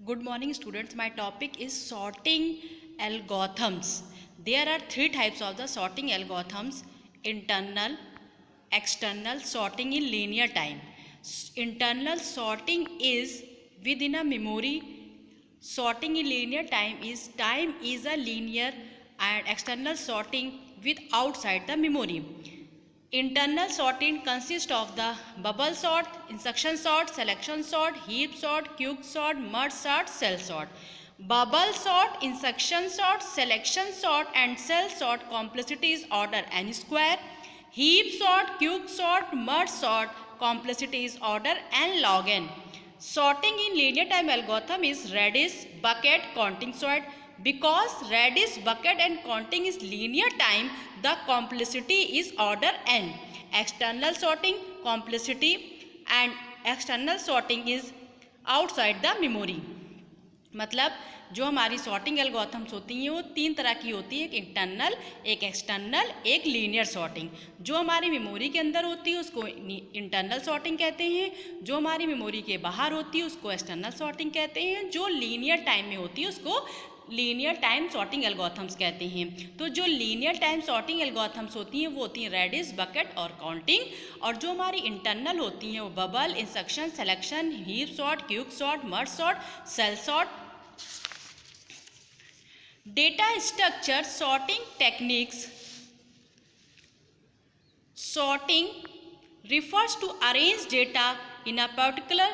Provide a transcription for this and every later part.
Good morning students, my topic is sorting algorithms. There are three types of the sorting algorithms: internal, external sorting in linear time. Internal sorting is within a memory. Sorting in linear time is a linear, and external sorting with outside the memory. Internal sorting consists of the bubble sort, instruction sort, selection sort, heap sort, queue sort, merge sort, cell sort. Bubble sort, instruction sort, selection sort and cell sort complexity is order n square. Heap sort, queue sort, merge sort complexity is order n log n. Sorting in linear time algorithm is radius, bucket, counting sort. Because radius, bucket and counting is linear time, the complexity is order n. External sorting complexity and external sorting is outside the memory. मतलब जो हमारी sorting algorithms होती हैं वो तीन तरह की होती है, एक इंटरनल, एक एक्सटर्नल, एक लीनियर सॉर्टिंग। जो हमारी मेमोरी के अंदर होती है उसको इंटरनल सॉर्टिंग कहते हैं, जो हमारी मेमोरी के बाहर होती है उसको एक्सटर्नल सॉर्टिंग कहते हैं, जो लीनियर टाइम में होती है उसको लीनियर टाइम सॉर्टिंग एल्गोरिथम्स कहते हैं। तो जो लीनियर टाइम सॉर्टिंग एल्गोरिथम्स होती हैं वो होती हैं रेडिस, बकेट और काउंटिंग, और जो हमारी इंटरनल होती हैं वो bubble, insertion, selection, heap sort, cube sort, merge sort, shell sort. Data structure sorting techniques. Sorting refers to arrange data in a particular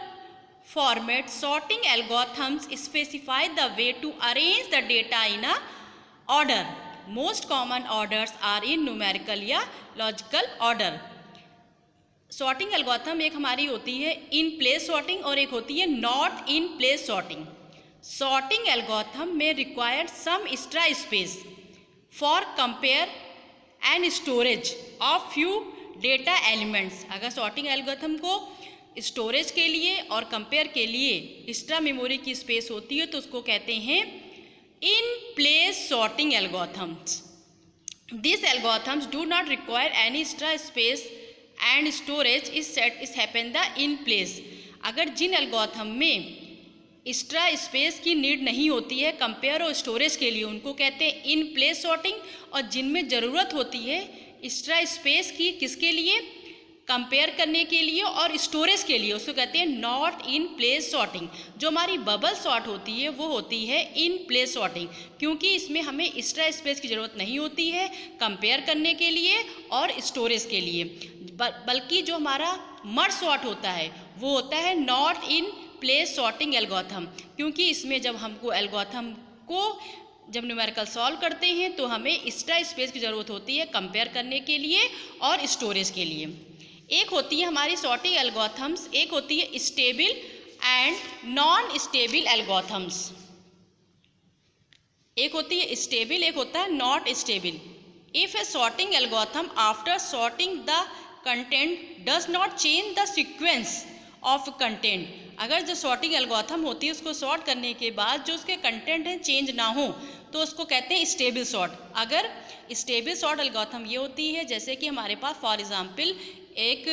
format. Sorting algorithms specify the way to arrange the data in a order. Most common orders are in numerical या logical order. Sorting algorithm एक हमारी होती है in place sorting और एक होती है not in place sorting. Sorting algorithm may require some extra space for compare and storage of few data elements. अगर sorting algorithm को स्टोरेज के लिए और कंपेयर के लिए एक्स्ट्रा मेमोरी की स्पेस होती है तो उसको कहते हैं in place sorting algorithms. These algorithms do not require any extra space and storage is happen the in place. अगर जिन एल्गोरिथम में एक्स्ट्रा स्पेस की नीड नहीं होती है कंपेयर और स्टोरेज के लिए उनको कहते हैं इन प्लेस सॉर्टिंग, और जिनमें ज़रूरत होती है एक्स्ट्रा स्पेस की किसके लिए, कंपेयर करने के लिए और स्टोरेज के लिए, उसको कहते हैं नॉट इन प्लेस सॉर्टिंग। जो हमारी बबल सॉर्ट होती है वो होती है इन प्लेस सॉर्टिंग, क्योंकि इसमें हमें एक्स्ट्रा स्पेस की ज़रूरत नहीं होती है कंपेयर करने के लिए और स्टोरेज के लिए। बल्कि जो हमारा मर्ज सॉर्ट होता है वो होता है not in place sorting algorithm, क्योंकि इसमें जब हमको एल्गोरिथम को जब न्यूमेरिकल सॉल्व करते हैं तो हमें एक्स्ट्रा स्पेस की ज़रूरत होती है कंपेयर करने के लिए और स्टोरेज के लिए। एक होती है हमारी सॉर्टिंग एल्गोरिथम्स, एक होती है stable and non stable algorithms. एक होती है स्टेबल, एक होता है not stable. If A sorting algorithm after sorting the content does not change the sequence of content, अगर जो सॉर्टिंग एल्गोरिथम होती है उसको सॉर्ट करने के बाद जो उसके कंटेंट हैं चेंज ना हो तो उसको कहते हैं स्टेबल सॉर्ट। अगर स्टेबल सॉर्ट एल्गोरिथम ये होती है जैसे कि हमारे पास फॉर एग्जांपल एक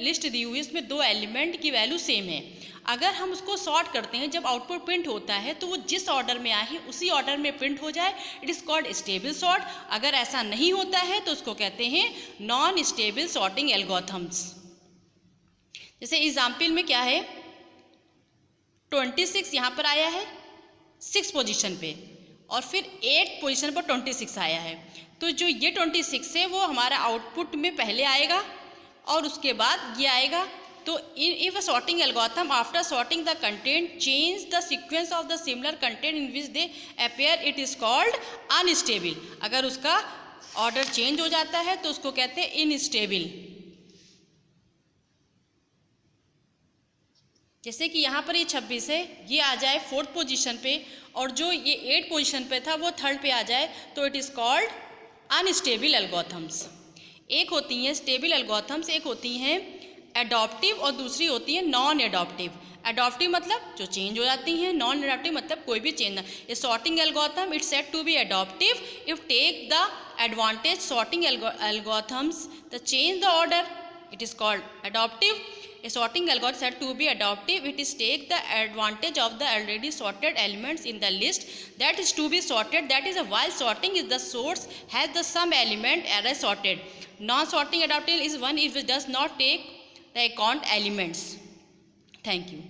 लिस्ट दी हुई है, इसमें दो एलिमेंट की वैल्यू सेम है, अगर हम उसको सॉर्ट करते हैं जब आउटपुट प्रिंट होता है तो वो जिस ऑर्डर में आए उसी ऑर्डर में प्रिंट हो जाए, it is called stable sort. अगर ऐसा नहीं होता है तो उसको कहते हैं नॉन स्टेबल सॉर्टिंग एल्गोरिथम्स। जैसे एग्जाम्पल में क्या है, 26 यहाँ पर आया है 6 पोजीशन पे और फिर 8 पोजीशन पर 26 आया है, तो जो ये 26 है वो हमारा आउटपुट में पहले आएगा और उसके बाद ये आएगा। तो if a sorting algorithm after sorting the content change the sequence of the similar content in which they appear, it is called unstable. अगर उसका ऑर्डर चेंज हो जाता है तो उसको कहते हैं इनस्टेबल। जैसे कि यहाँ पर ये 26 है, ये आ जाए 4th पोजीशन पे और जो ये 8 पोजीशन पे था वो 3rd पे आ जाए तो it is called unstable algorithms. एक होती हैं स्टेबल एल्गोरिथम्स, एक होती हैं एडॉप्टिव और दूसरी होती है नॉन एडॉप्टिव। एडॉप्टिव मतलब जो चेंज हो जाती हैं, नॉन एडॉप्टिव मतलब कोई भी चेंज ना। ये sorting algorithm it's said to be adaptive if take the advantage sorting algorithms the change the order It is called adaptive. A sorting algorithm said to be adaptive. It is take the advantage of the already sorted elements in the list that is to be sorted. That is, while sorting is the source has the some element array sorted. Non-sorting adaptive is one if it does not take the account elements. Thank you.